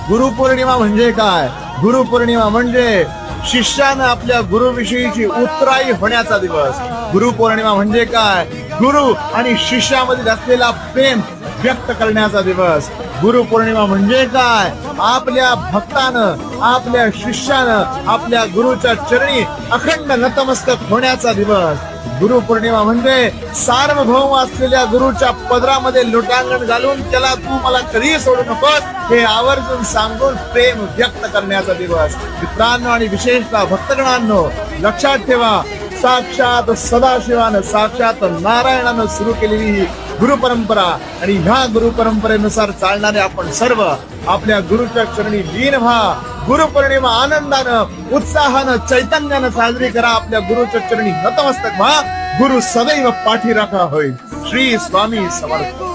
गुरुपौर्णिमा म्हणजे काय? गुरुपौर्णिमा म्हणजे शिष्यानं आपल्या गुरुविषयीची उत्तराई होण्याचा दिवस. गुरुपौर्णिमा म्हणजे काय? गुरु आणि शिष्यामध्ये असलेला प्रेम व्यक्त करण्याचा दिवस. गुरुपौर्णिमा म्हणजे काय? आपल्या भक्तानं, आपल्या शिष्यानं आपल्या गुरुच्या चरणी अखंड नतमस्तक होण्याचा दिवस. गुरुपौर्णिमा म्हणजे सार्वभौम असलेल्या गुरुच्या पदरामध्ये लोटांगण घालून त्याला तू मला कधी सोडू नकोस हे आवर्जून सांगून प्रेम व्यक्त करण्याचा दिवस. मित्रांनो आणि विशेषतः भक्तगणांनो, लक्षात ठेवा, साक्षात सदाशिवानं, साक्षात नारायणानं सुरू केलेली ही गुरुपरंपरा आणि ह्या गुरुपरंपरेनुसार चालणारे आपण सर्व आपल्या गुरुच्या चरणी लीन व्हा. गुरुपौर्णिमा आनंदानं, उत्साहानं, चैतन्यानं साजरी करा. आपल्या गुरुच्या चरणी नतमस्तक व्हा. गुरु सदैव पाठीराखा होईल. श्री स्वामी समर्थ.